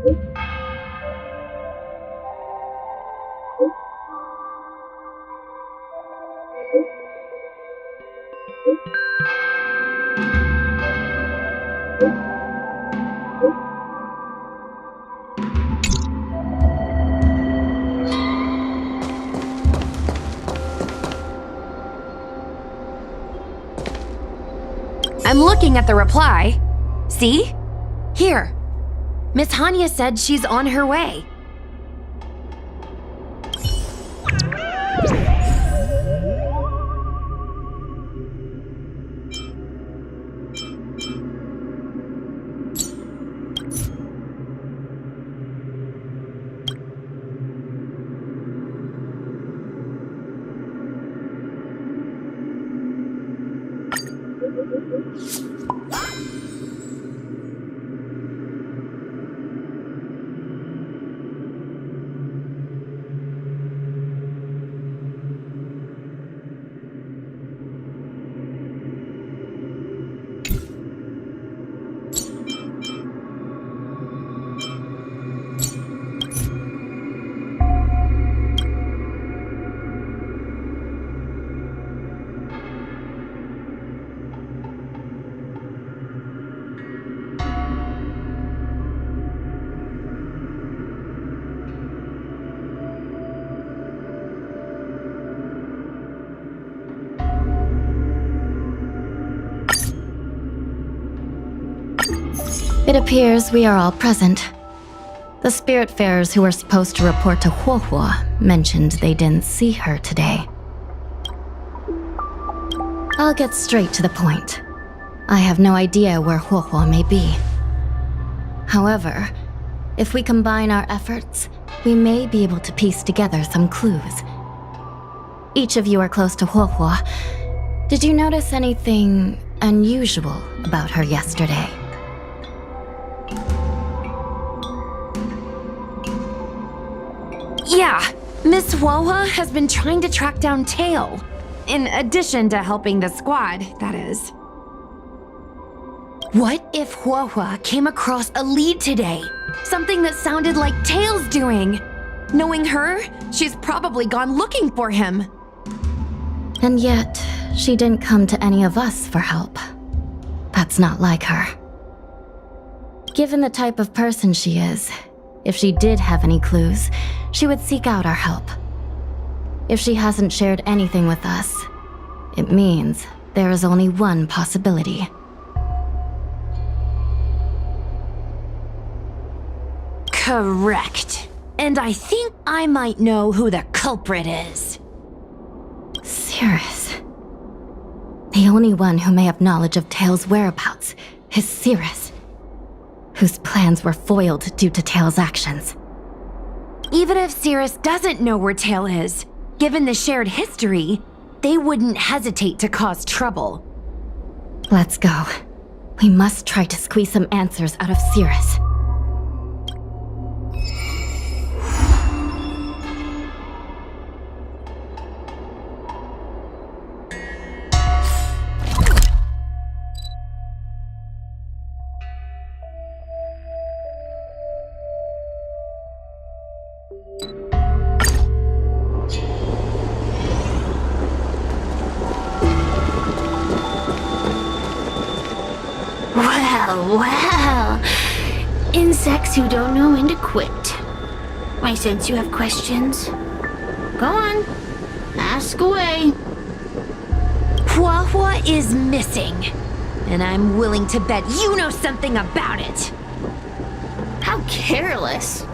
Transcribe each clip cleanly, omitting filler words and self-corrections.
I'm looking at the reply. See? Here. Miss Hanya said she's on her way. It appears we are all present. The Spiritfarers who were supposed to report to Huohuo mentioned they didn't see her today. I'll get straight to the point. I have no idea where Huohuo may be. However, if we combine our efforts, we may be able to piece together some clues. Each of you are close to Huohuo. Did you notice anything unusual about her yesterday? Yeah, Miss Huohuo has been trying to track down Tail. In addition to helping the squad, that is. What if Huohuo came across a lead today? Something that sounded like Tail's doing. Knowing her, she's probably gone looking for him. And yet, she didn't come to any of us for help. That's not like her. Given the type of person she is, if she did have any clues, she would seek out our help. If she hasn't shared anything with us, it means there is only one possibility. Correct. And I think I might know who the culprit is. Cirrus. The only one who may have knowledge of Tail's whereabouts is Cirrus, whose plans were foiled due to Tail's actions. Even if Cirrus doesn't know where Tail is, given the shared history, they wouldn't hesitate to cause trouble. Let's go. We must try to squeeze some answers out of Cirrus. Well, insects who don't know when to quit. I sense you have questions. Go on, ask away. Huohuo is missing, and I'm willing to bet you know something about it. How careless.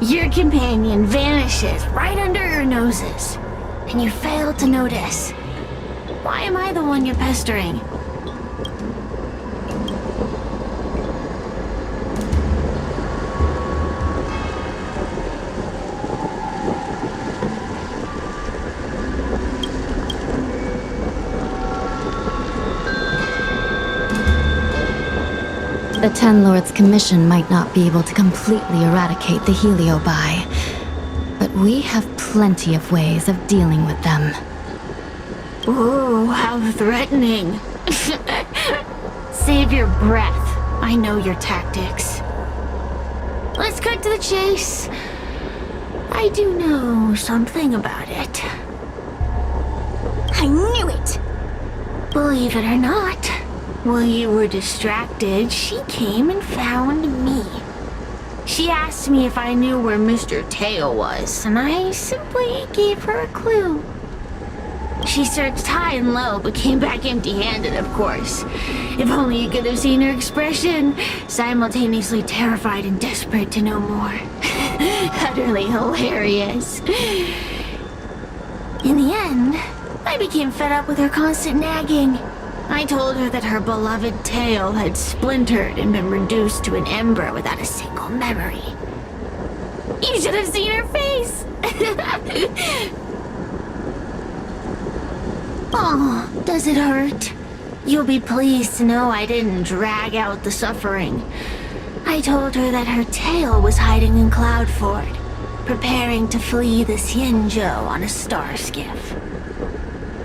Your companion vanishes right under your noses, and you fail to notice. Why am I the one you're pestering? The Ten Lords' commission might not be able to completely eradicate the Heliobus, but we have plenty of ways of dealing with them. Ooh, how threatening. Save your breath. I know your tactics. let's cut to the chase. I do know something about it. I knew it! Believe it or not, while you were distracted, she came and found me. She asked me if I knew where Mr. Tail was, and I simply gave her a clue. She searched high and low, but came back empty-handed, of course. If only you could have seen her expression, simultaneously terrified and desperate to know more. Utterly hilarious. In the end, I became fed up with her constant nagging. I told her that her beloved tail had splintered and been reduced to an ember without a single memory. You should have seen her face! Oh, does it hurt? You'll be pleased to know I didn't drag out the suffering. I told her that her tail was hiding in Cloudford, preparing to flee the Xianzhou on a star skiff.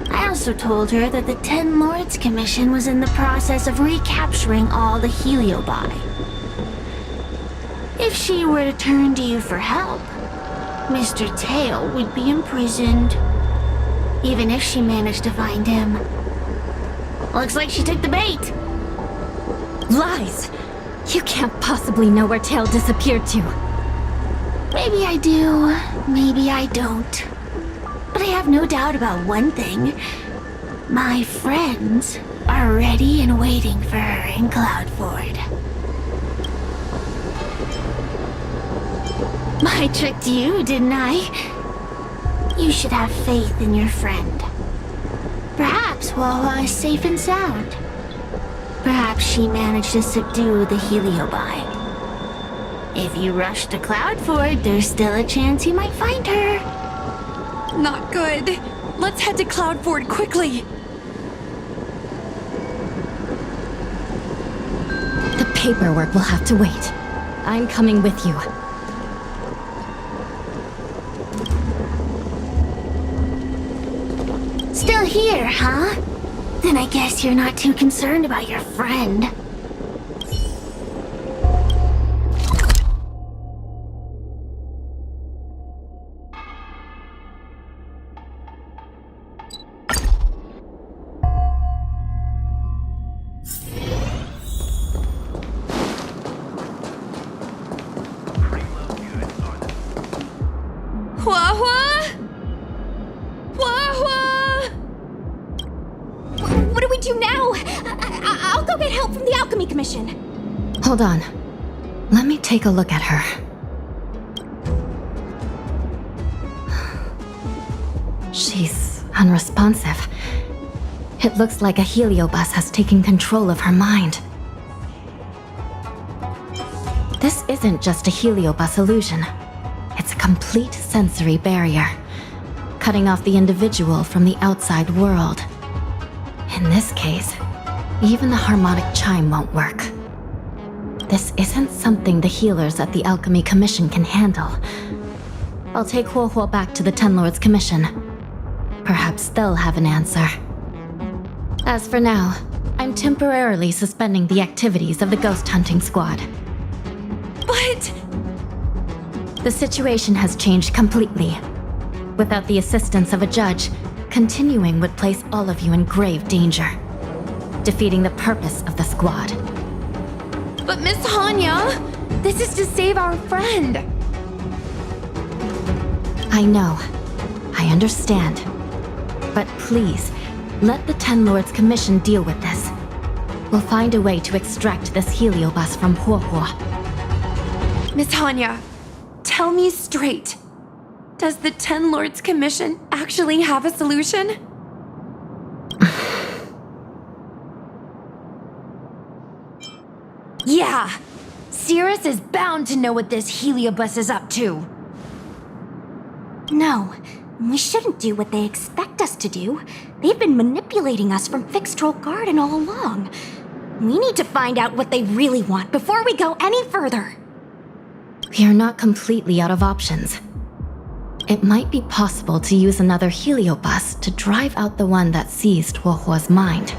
I also told her that the Ten Lords Commission was in the process of recapturing all the Heliobi. If she were to turn to you for help, Mr. Tail would be imprisoned. Even if she managed to find him. Looks like she took the bait. Lies! You can't possibly know where Tail disappeared to. Maybe I do, maybe I don't. But I have no doubt about one thing. My friends are ready and waiting for her in Cloudford. I tricked you, didn't I? You should have faith in your friend. Perhaps Huohuo is safe and sound. Perhaps she managed to subdue the Heliobi. If you rush to Cloudford, there's still a chance you might find her. Not good. Let's head to Cloudford quickly. The paperwork will have to wait. I'm coming with you. Still here, huh? Then I guess you're not too concerned about your friend. Huohuo? Huohuo! What do we do now? I'll go get help from the Alchemy Commission. Hold on. Let me take a look at her. She's unresponsive. It looks like a Heliobus has taken control of her mind. This isn't just a Heliobus illusion. It's a complete sensory barrier, cutting off the individual from the outside world. In this case, even the harmonic chime won't work. This isn't something the healers at the Alchemy Commission can handle. I'll take Huohuo back to the Ten Lords Commission. Perhaps they'll have an answer. As for now, I'm temporarily suspending the activities of the ghost hunting squad. But... The situation has changed completely. Without the assistance of a judge, continuing would place all of you in grave danger, defeating the purpose of the squad. But Miss Hanya, this is to save our friend. I know. I understand. But please, let the Ten Lords Commission deal with this. We'll find a way to extract this Heliobus from Huohuo. Miss Hanya, tell me straight. Does the Ten Lords Commission actually have a solution? Yeah, Cirrus is bound to know what this Heliobus is up to. No, we shouldn't do what they expect us to do. They've been manipulating us from Fyxestroll Garden all along. We need to find out what they really want before we go any further. We are not completely out of options. It might be possible to use another Heliobus to drive out the one that seized Huohuo's mind.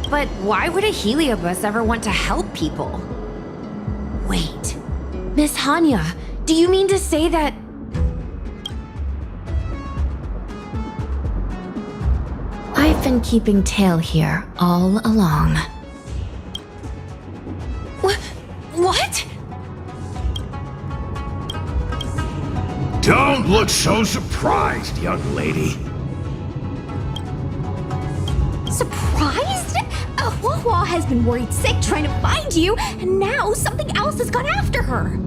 But why would a Heliobus ever want to help people? Wait, Miss Hanya, do you mean to say that... I've been keeping tail here all along. What? Don't look so surprised, young lady. Surprised? Huohuo has been worried sick trying to find you, and now something else has gone after her.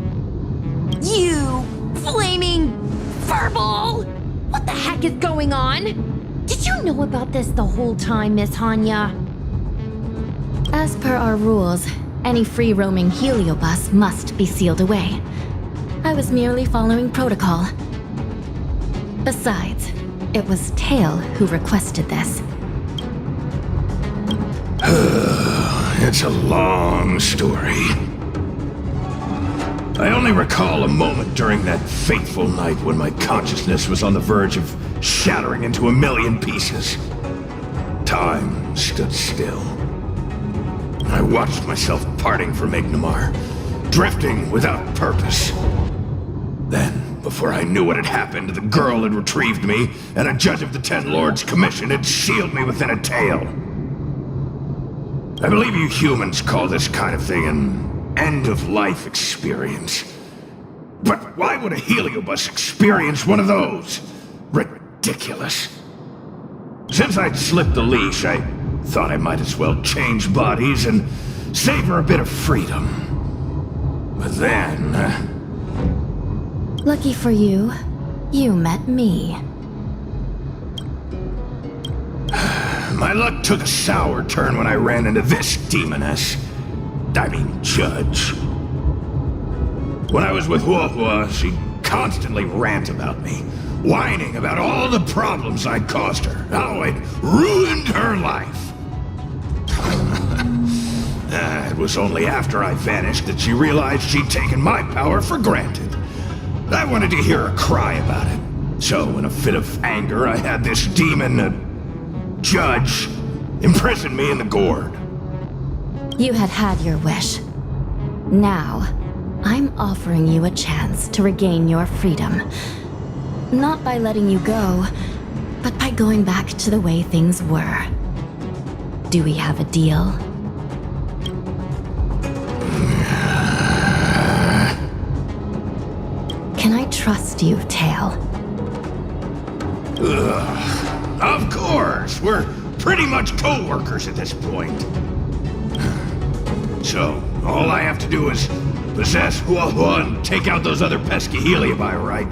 You flaming furball! What the heck is going on? Did you know about this the whole time, Miss Hanya? As per our rules, any free-roaming Heliobus must be sealed away. I was merely following protocol. Besides, it was Tail who requested this. It's a long story. I only recall a moment during that fateful night when my consciousness was on the verge of shattering into a million pieces. Time stood still. I watched myself parting from Ignimar, drifting without purpose. Then, before I knew what had happened, the girl had retrieved me, and a judge of the Ten Lords' Commission had sealed me within a tail. I believe you humans call this kind of thing an end-of-life experience. But why would a Heliobus experience one of those? Ridiculous. Since I'd slipped the leash, I thought I might as well change bodies and savor a bit of freedom. But then... Lucky for you, you met me. My luck took a sour turn when I ran into this demoness. I mean, judge. When I was with Huohuo, she constantly rant about me, whining about all the problems I'd caused her, how I'd ruined her life. It was only after I vanished that she realized she'd taken my power for granted. I wanted to hear her cry about it. So, in a fit of anger, I had this demon, judge, imprison me in the gourd. You had your wish. Now, I'm offering you a chance to regain your freedom. Not by letting you go, but by going back to the way things were. Do we have a deal? Can I trust you, Tail? Of course! We're pretty much co-workers at this point. So, all I have to do is possess Huohuo and take out those other pesky Heliobi, right?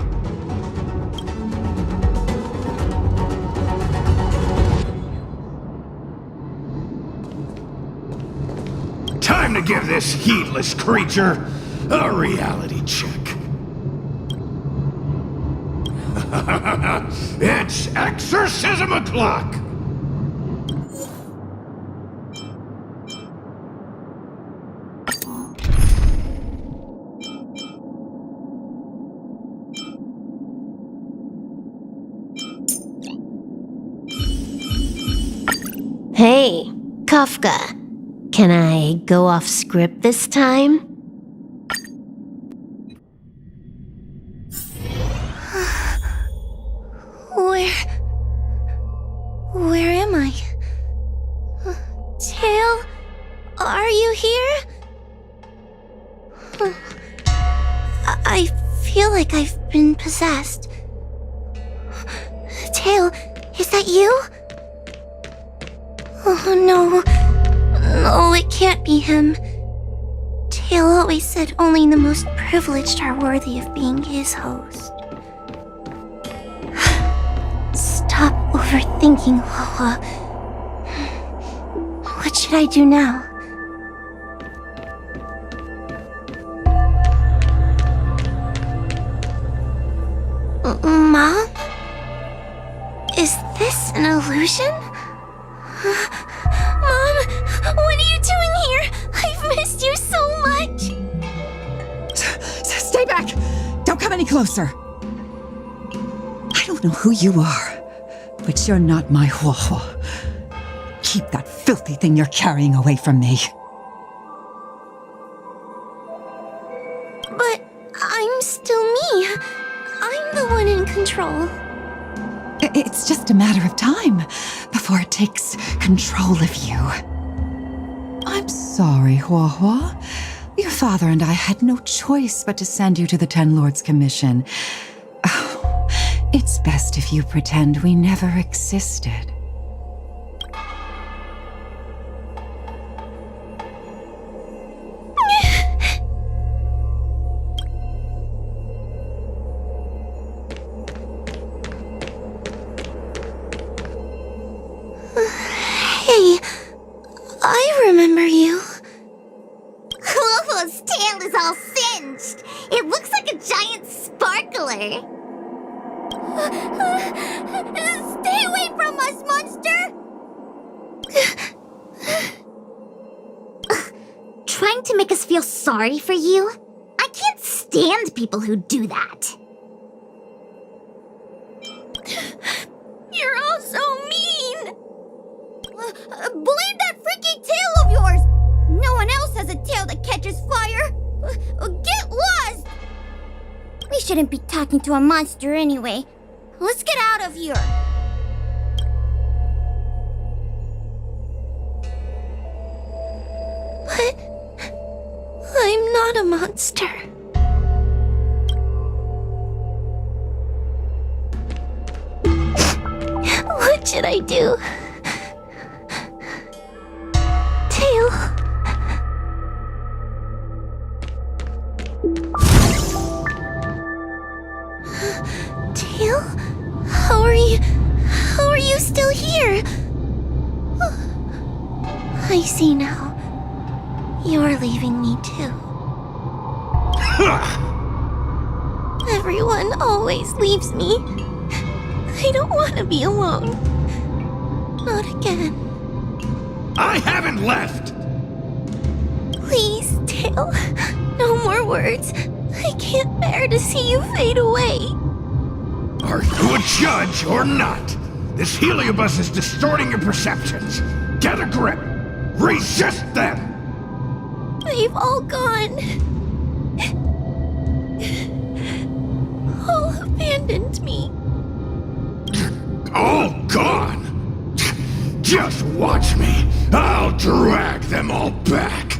Time to give this heedless creature a reality check. It's exorcism o'clock! Hey, Kafka. Can I go off script this time? Where am I? Tail? Are you here? I feel like I've been possessed. Tail, is that you? Oh no. No, it can't be him. Tail always said only the most privileged are worthy of being his host. Stop overthinking, Huohuo. What should I do now? Mom? Is this an illusion? Mom, what are you doing here? I've missed you so much! Stay back! Don't come any closer! I don't know who you are, but you're not my Huohuo. Keep that filthy thing you're carrying away from me. But I'm still me. I'm the one in control. It's just a matter of time before it takes control of you. I'm sorry, Huohuo. Your father and I had no choice but to send you to the Ten Lords Commission. Oh, it's best if you pretend we never existed. Hey, I remember you. Huohuo's tail is all singed. It looks like a giant sparkler. Stay away from us, monster! Trying to make us feel sorry for you? I can't stand people who do that. You're all so mean. Blame that freaky tail of yours! No one else has a tail that catches fire! Get lost! We shouldn't be talking to a monster anyway. Let's get out of here. But I'm not a monster. What should I do? Tail. Tail? How are you still here? I see now. You're leaving me too. Everyone always leaves me. I don't want to be alone. Not again. I haven't left! Please, Tail. No more words. I can't bear to see you fade away. Are you a judge or not? This Heliobus is distorting your perceptions. Get a grip. Resist them! They've all gone. All abandoned me. All gone! Just watch me. I'll drag them all back.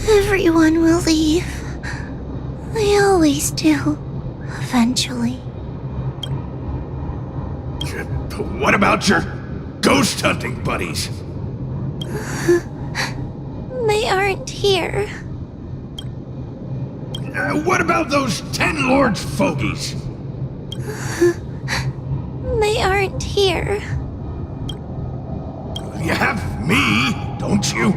Everyone will leave. They always do. Eventually. What about your ghost hunting buddies? They aren't here. What about those 10 Lords fogies? They aren't here. You have me, don't you?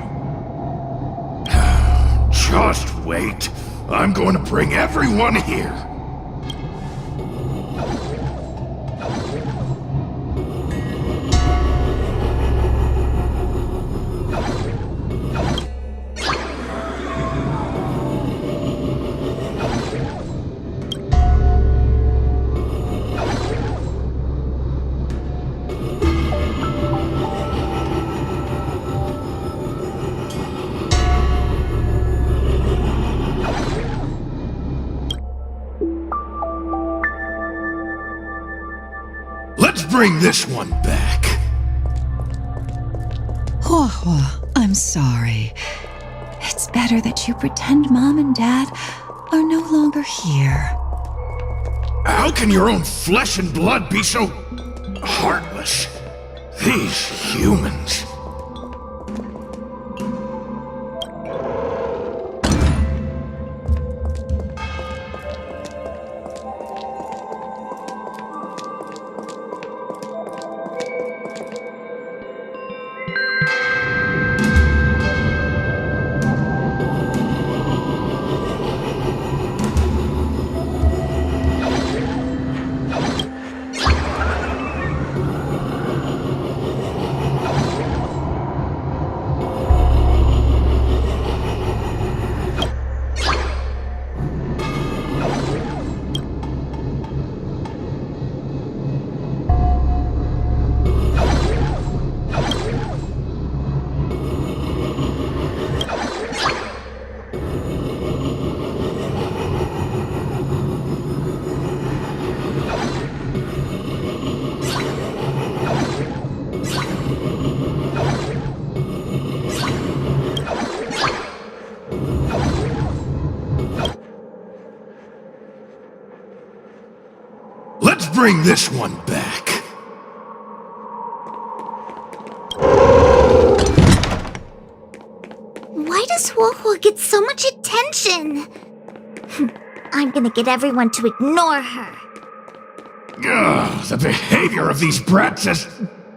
Just wait. I'm going to bring everyone here. Let's bring this one back. Huohuo, I'm sorry. It's better that you pretend Mom and Dad are no longer here. How can your own flesh and blood be so heartless? These humans. bring this one back. Why does Huohuo get so much attention? I'm gonna get everyone to ignore her. Ugh, the behavior of these brats is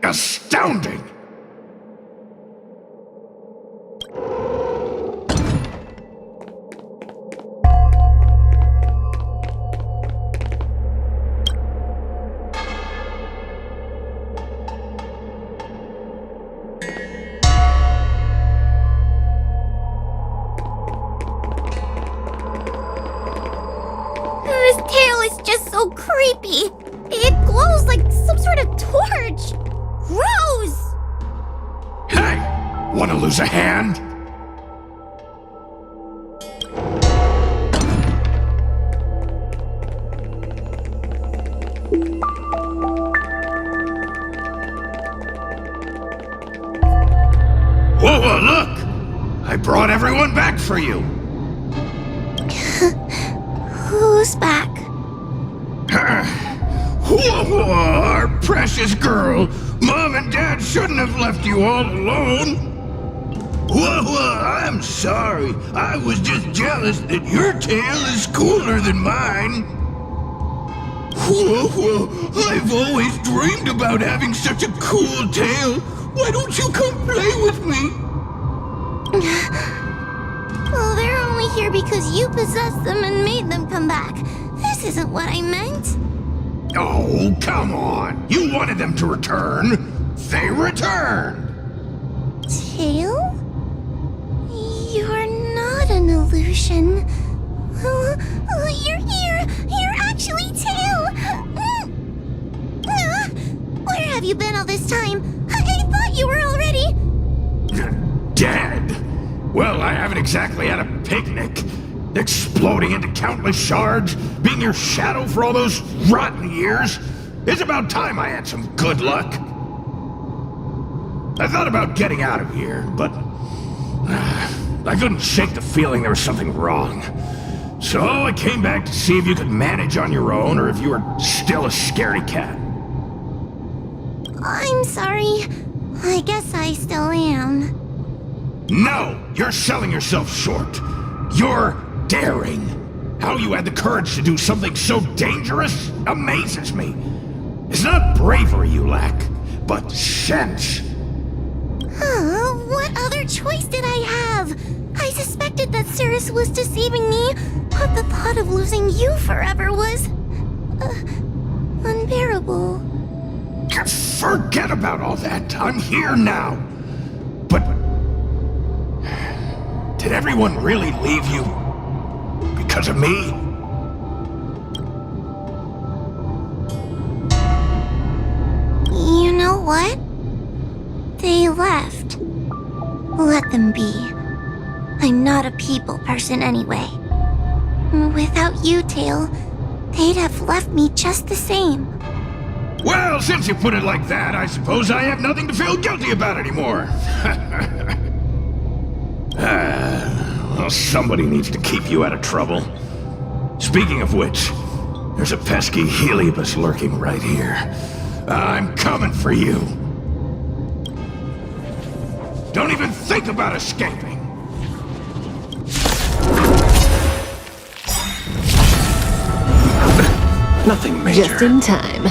astounding. His tail is just so creepy. It glows like some sort of torch. Gross! Hey, wanna lose a hand? Whoa, look! I brought everyone back for you. Who's back? Huohuo, our precious girl. Mom and Dad shouldn't have left you all alone. Huohuo, I'm sorry. I was just jealous that your tail is cooler than mine. Huohuo, I've always dreamed about having such a cool tail. Why don't you come play with me? Well, they're only here because you possessed them and made them come back. This isn't what I meant. Oh, come on. You wanted them to return. They returned. Tail? You're not an illusion. You're actually Tail. Where have you been all this time? I thought you were already Dead? Well, I haven't exactly had a picnic. Exploding into countless shards, being your shadow for all those rotten years. It's about time I had some good luck. I thought about getting out of here, but I couldn't shake the feeling there was something wrong. So I came back to see if you could manage on your own or if you were still a scaredy cat. I'm sorry. I guess I still am. No, you're selling yourself short. You're daring. How you had the courage to do something so dangerous amazes me. It's not bravery you lack, but sense. What other choice did I have? I suspected that Cirrus was deceiving me, but the thought of losing you forever was unbearable. Forget about all that. I'm here now. But did everyone really leave you because of me? You know what? They left. Let them be. I'm not a people person anyway. Without you, Tail, they'd have left me just the same. Well, since you put it like that, I suppose I have nothing to feel guilty about anymore. Well, somebody needs to keep you out of trouble. Speaking of which, there's a pesky Heliobus lurking right here. I'm coming for you. Don't even think about escaping. Nothing major. Just in time.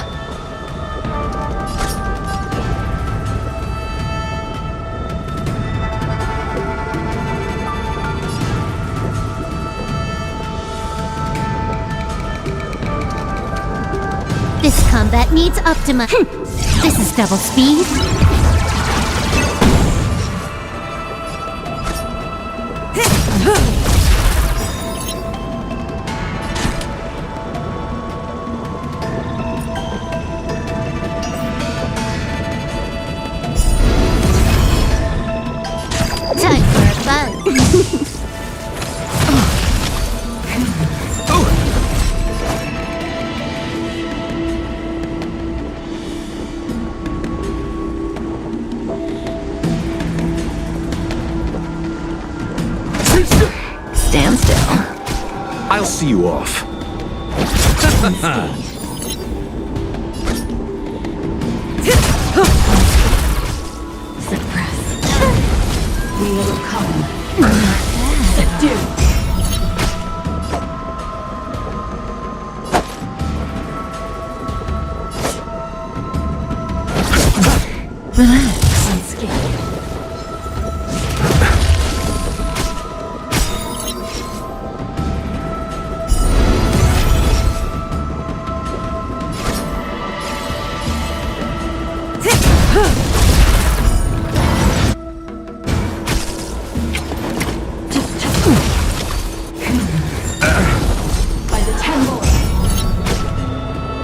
This combat needs Optima. This is double speed. Time for a buzz. Stand still. I'll see you off. Relax. Unscathed.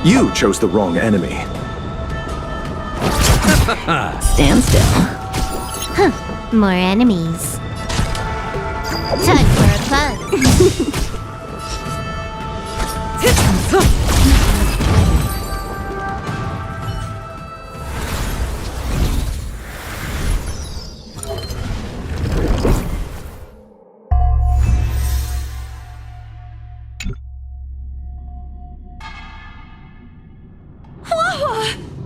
You chose the wrong enemy. Stand still. More enemies. Time for a buzz.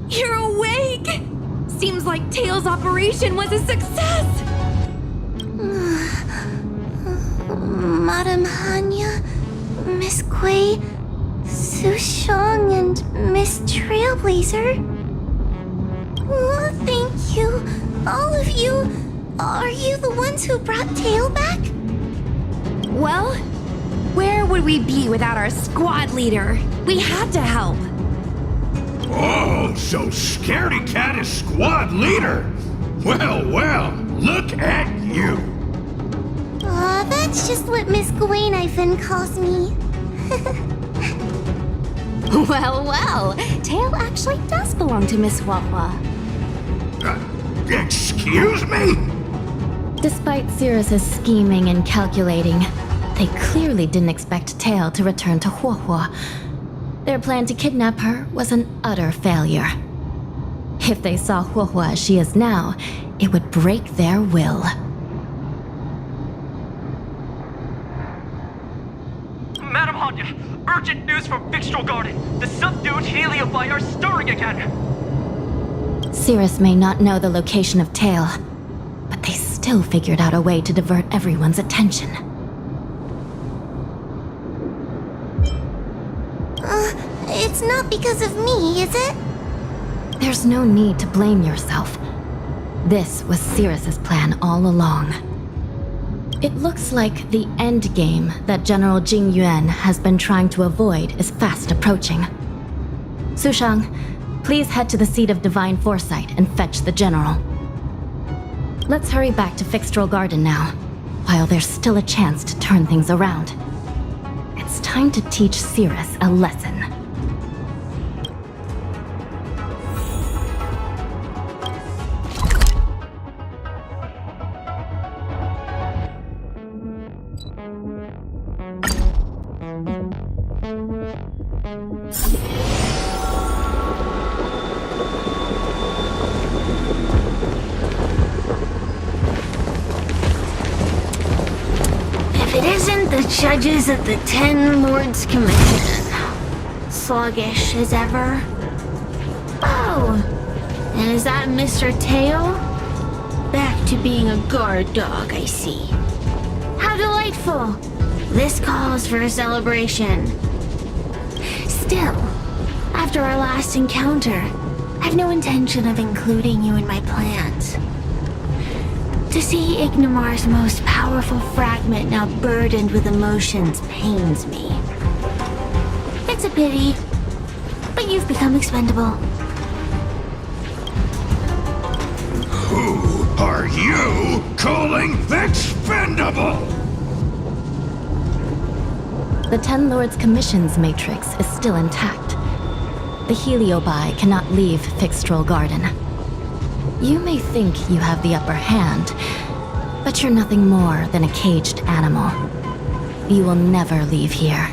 You're awake! Seems like Tails' operation was a success! Madam Hanya, Miss Kuei, Sushang, and Miss Trailblazer. Oh, thank you. All of you. Are you the ones who brought Tail back? Well, where would we be without our squad leader? We had to help. Oh, so Scaredy Cat is squad leader. Well, look at you. That's just what Miss Gawain calls me. Well, Tail actually does belong to Miss Huohuo. Excuse me? Despite Cirrus's scheming and calculating, they clearly didn't expect Tail to return to Huohuo. Their plan to kidnap her was an utter failure. If they saw Huohuo as she is now, it would break their will. Madam Hanya, urgent news from Fyxestroll Garden. The subdued Heliobus are stirring again. Cirrus may not know the location of Tail, but they still figured out a way to divert everyone's attention. It's not because of me, is it? There's no need to blame yourself. This was Cirrus's plan all along. It looks like the end game that General Jing Yuan has been trying to avoid is fast approaching. Sushang, please head to the seat of Divine Foresight and fetch the General. Let's hurry back to Fyxestroll Garden now, while there's still a chance to turn things around. It's time to teach Cirrus a lesson. Judges of the Ten Lords Commission. Sluggish as ever. Oh, and is that Mr. Tail? Back to being a guard dog, I see. How delightful! This calls for a celebration. Still, after our last encounter, I've no intention of including you in my plans. To see Ignimar's most powerful fragment now burdened with emotions pains me. It's a pity, but you've become expendable. Who are you calling expendable? The Ten Lords Commission's matrix is still intact. The Heliobus cannot leave Fyxestroll Garden. You may think you have the upper hand, but you're nothing more than a caged animal. You will never leave here.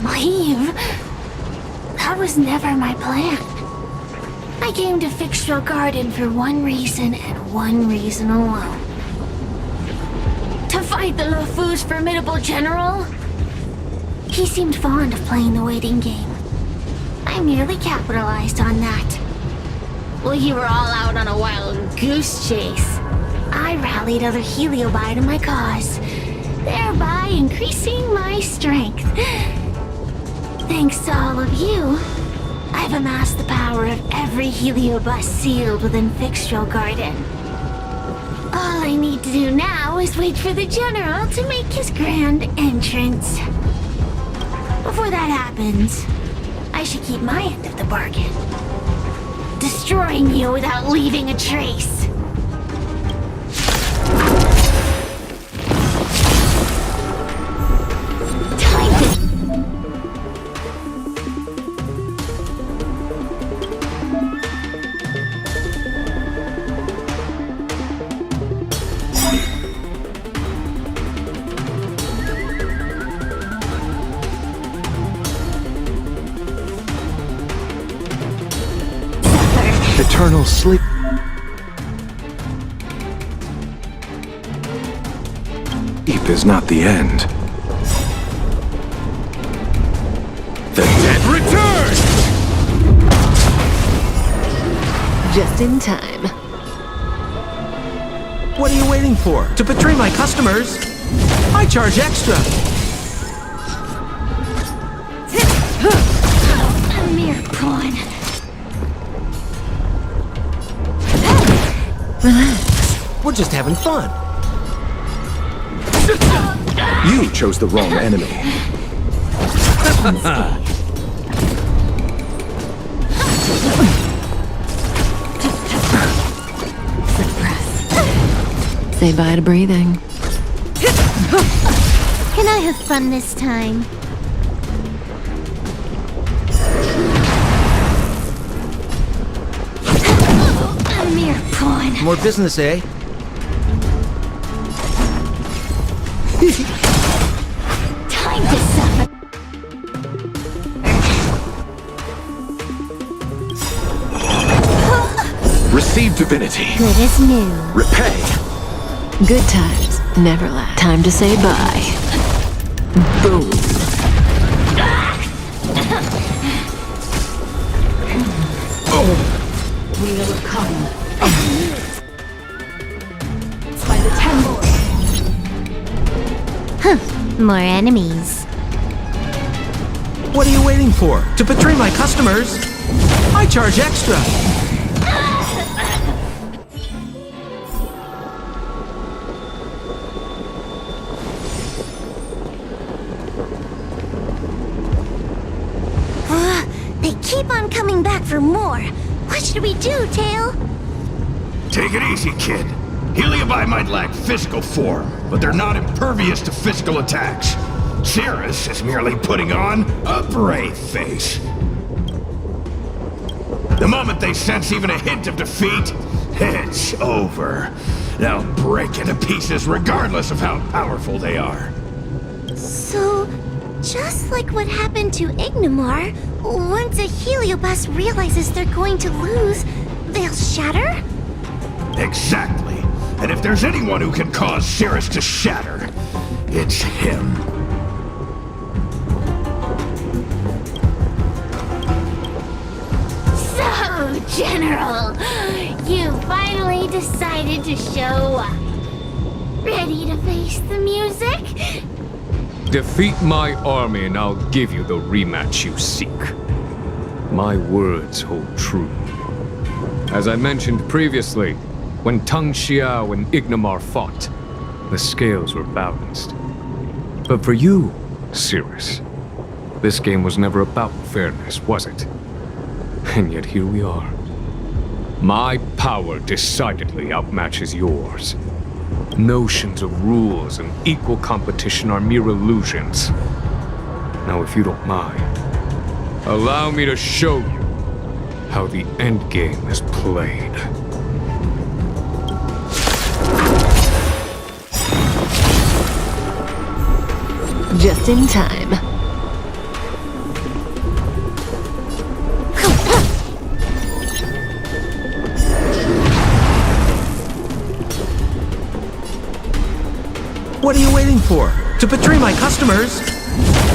Leave? That was never my plan. I came to Fyxestroll Garden for one reason and one reason alone. To fight the LeFou's formidable general? He seemed fond of playing the waiting game. I merely capitalized on that. While you were all out on a wild goose chase, I rallied other Heliobus to my cause, thereby increasing my strength. Thanks to all of you, I've amassed the power of every Heliobus sealed within Fyxestroll Garden. All I need to do now is wait for the General to make his grand entrance. Before that happens, I should keep my end of the bargain. Destroying you without leaving a trace. Eternal sleep. Sleep is not the end. The dead return! Just in time. What are you waiting for? To betray my customers? I charge extra. A mere pawn. Relax. We're just having fun. You chose the wrong enemy. Say bye to breathing. Can I have fun this time? A mere pawn. More business, eh? Time to suffer. Receive divinity. Good as new. Repay. Good times never last. Time to say bye. Boom. We'll come. By the temple. More enemies. What are you waiting for? To betray my customers? I charge extra. They keep on coming back for more. What should we do, Tail? Take it easy, kid. Heliobus might lack physical form, but they're not impervious to physical attacks. Cirrus is merely putting on a brave face. The moment they sense even a hint of defeat, it's over. They'll break into pieces regardless of how powerful they are. So, just like what happened to Ignimar, once a Heliobus realizes they're going to lose, they'll shatter? Exactly. And if there's anyone who can cause Cirrus to shatter, it's him. So, General, you finally decided to show up. Ready to face the music? Defeat my army and I'll give you the rematch you seek. My words hold true. As I mentioned previously, when Tang Xiao and Ignimar fought, the scales were balanced. But for you, Cirrus, this game was never about fairness, was it? And yet here we are. My power decidedly outmatches yours. Notions of rules and equal competition are mere illusions. Now, if you don't mind, allow me to show you how the endgame is played. Just in time. What are you waiting for? To betray my customers?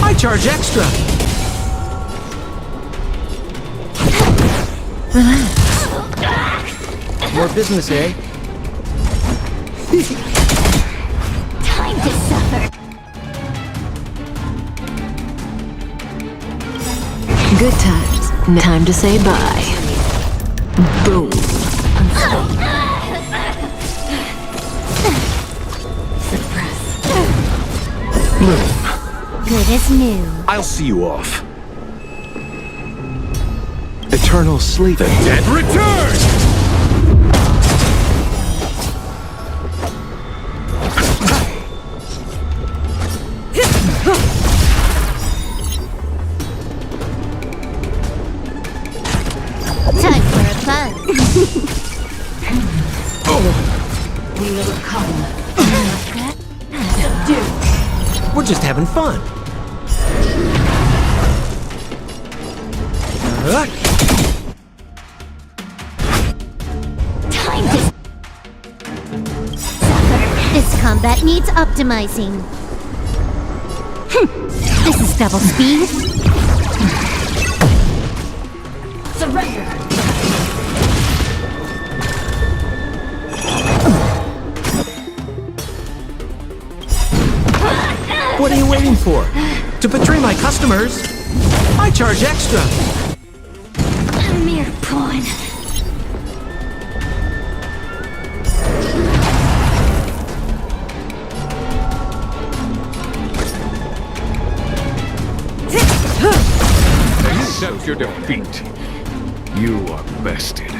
I charge extra. Relax. More business, eh? Time to suffer. Good times Time to say bye. Boom. Good as new. I'll see you off. Eternal sleep. The dead return! Time for a fun. We will come. We're just having fun. Time to suffer. This combat needs optimizing. This is double speed. Surrender. What are you waiting for? To betray my customers? I charge extra. A mere pawn. Accept your defeat. You are bested.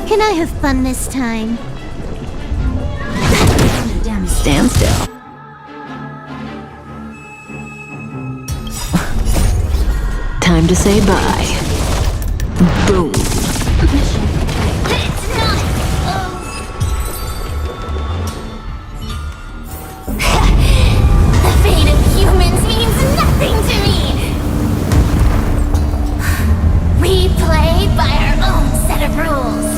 Can I have fun this time? Stand still. Time to say bye. Boom. It's not. The fate of humans means nothing to me. We play by our own set of rules.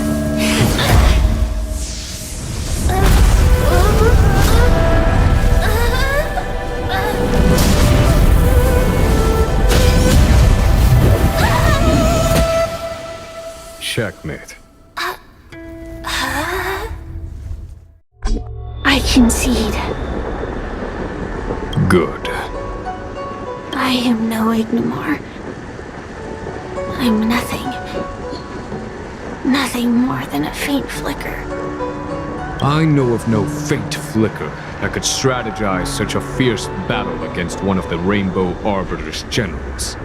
Checkmate. I concede. Good. I am no Ignimor. I'm nothing. Nothing more than a faint flicker. I know of no faint flicker that could strategize such a fierce battle against one of the Rainbow Arbiter's generals.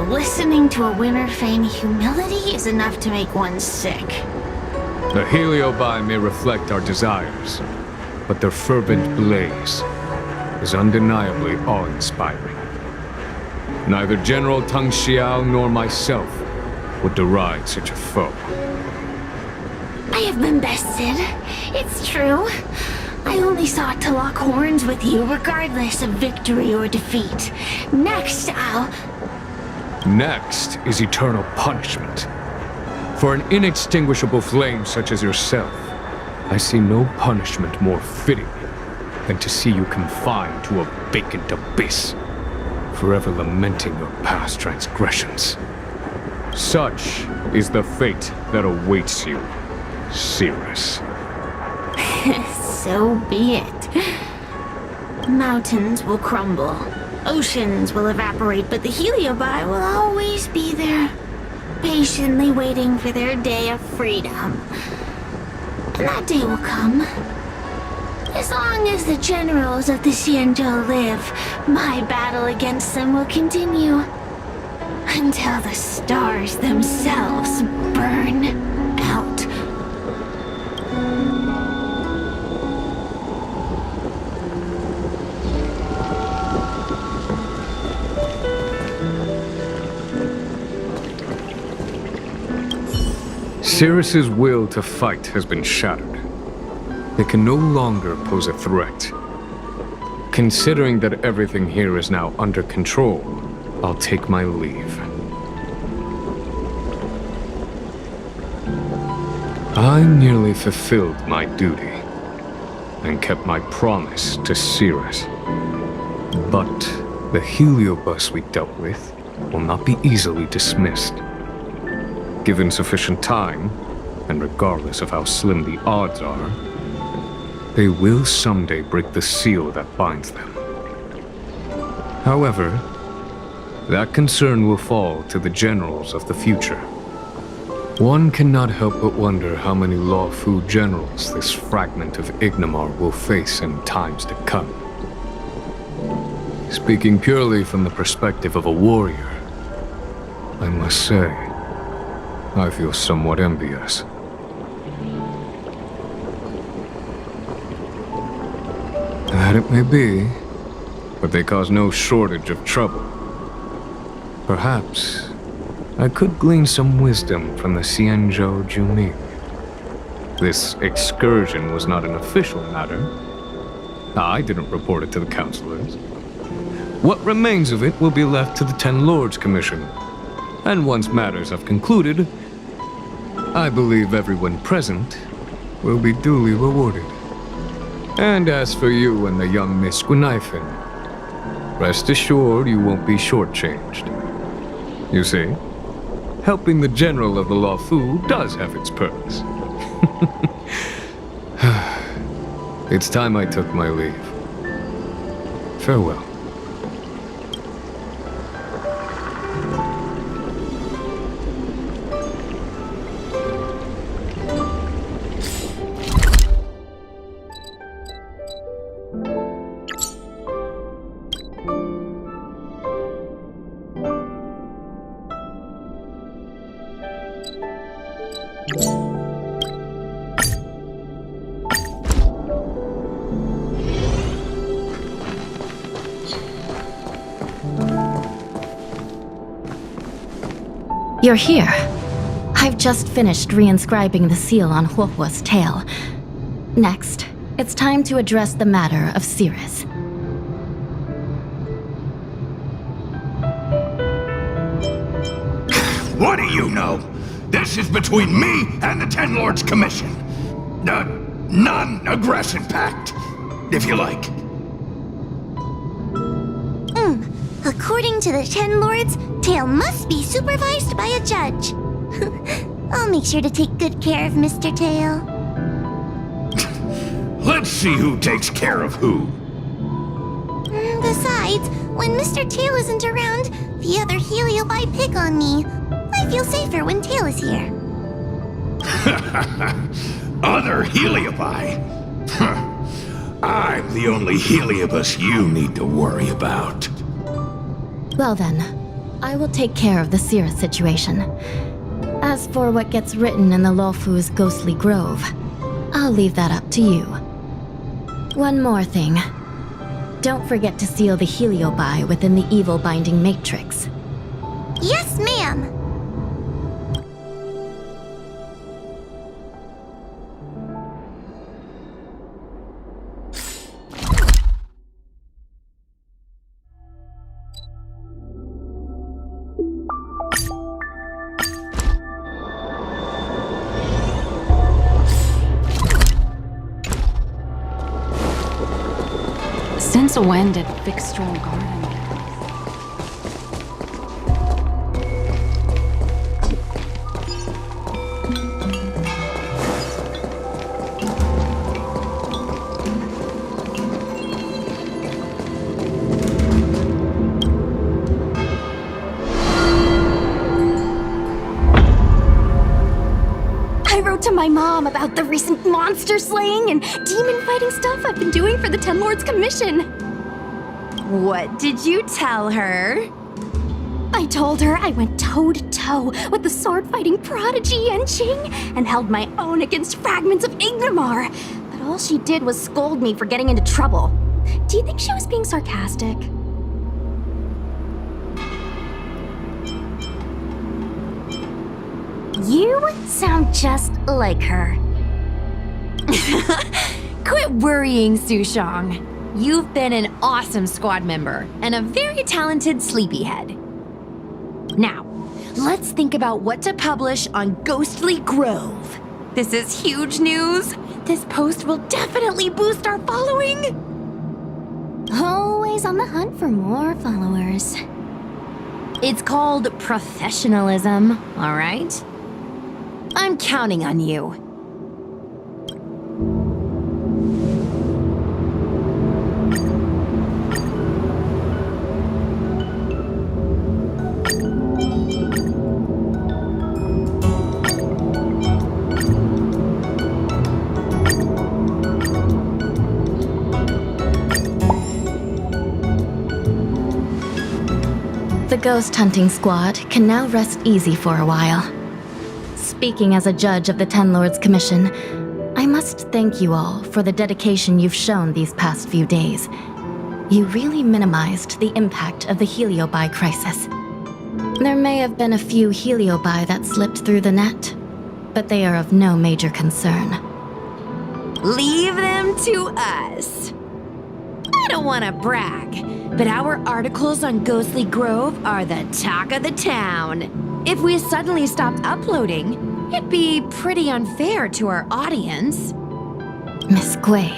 Listening to a winner feign humility is enough to make one sick. The Heliobus may reflect our desires, but their fervent blaze is undeniably awe-inspiring. Neither General Tang Xiao nor myself would deride such a foe. I have been bested. It's true. I only sought to lock horns with you regardless of victory or defeat. Next is eternal punishment. For an inextinguishable flame such as yourself, I see no punishment more fitting than to see you confined to a vacant abyss, forever lamenting your past transgressions. Such is the fate that awaits you, Cirrus. So be it. Mountains will crumble. Oceans will evaporate, but the Heliobus will always be there, patiently waiting for their day of freedom. And that day will come. As long as the generals of the Xianzhou live, my battle against them will continue. Until the stars themselves burn out. Cirrus's will to fight has been shattered. They can no longer pose a threat. Considering that everything here is now under control, I'll take my leave. I nearly fulfilled my duty and kept my promise to Cirrus. But the Heliobus we dealt with will not be easily dismissed. Given sufficient time, and regardless of how slim the odds are, they will someday break the seal that binds them. However, that concern will fall to the generals of the future. One cannot help but wonder how many Luofu generals this fragment of Ignimar will face in times to come. Speaking purely from the perspective of a warrior, I must say, I feel somewhat envious. That it may be, but they cause no shortage of trouble. Perhaps I could glean some wisdom from the Xianzhou Juming. This excursion was not an official matter. I didn't report it to the councilors. What remains of it will be left to the Ten Lords Commission. And once matters have concluded, I believe everyone present will be duly rewarded. And as for you and the young Miss Guinaifen, rest assured you won't be shortchanged. You see, helping the general of the Luofu does have its perks. It's time I took my leave. Farewell. You're here. I've just finished reinscribing the seal on Huohuo's tail. Next, it's time to address the matter of Cirrus. What do you know? This is between me and the Ten Lords Commission. A non-aggression pact, if you like. According to the Ten Lords, Tail must be supervised by a judge. I'll make sure to take good care of Mr. Tail. Let's see who takes care of who. Besides, when Mr. Tail isn't around, the other Heliobus pick on me. I feel safer when Tail is here. Other Heliobus? I'm the only Heliobus you need to worry about. Well then, I will take care of the Cirrus situation. As for what gets written in the Luofu's ghostly grove, I'll leave that up to you. One more thing. Don't forget to seal the Heliobus within the evil binding matrix. Yes, ma'am! Since when did Fyxestroll Garden get? I wrote to my mom about the recent monster slaying and demon fighting stuff I've been doing for the Ten Lords Commission. What did you tell her? I told her I went toe-to-toe with the sword-fighting prodigy Yuan Jing and held my own against fragments of Ignimar. But all she did was scold me for getting into trouble. Do you think she was being sarcastic? You sound just like her. Quit worrying, Sushong. You've been an awesome squad member and a very talented sleepyhead. Now, let's think about what to publish on Ghostly Grove. This is huge news. This post will definitely boost our following. Always on the hunt for more followers. It's called professionalism, all right? I'm counting on you. The ghost hunting squad can now rest easy for a while. Speaking as a judge of the Ten Lords Commission, I must thank you all for the dedication you've shown these past few days. You really minimized the impact of the Heliobus crisis. There may have been a few Heliobus that slipped through the net, but they are of no major concern. Leave them to us. I don't want to brag, but our articles on Ghostly Grove are the talk of the town. If we suddenly stopped uploading, it'd be pretty unfair to our audience. Miss Gui.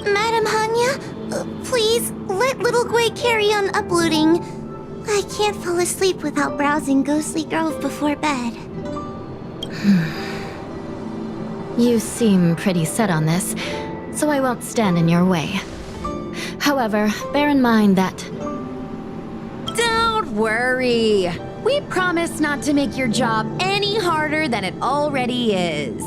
Madam Hanya, please let little Gui carry on uploading. I can't fall asleep without browsing Ghostly Grove before bed. You seem pretty set on this, so I won't stand in your way. However, bear in mind that... Don't worry. We promise not to make your job any harder than it already is.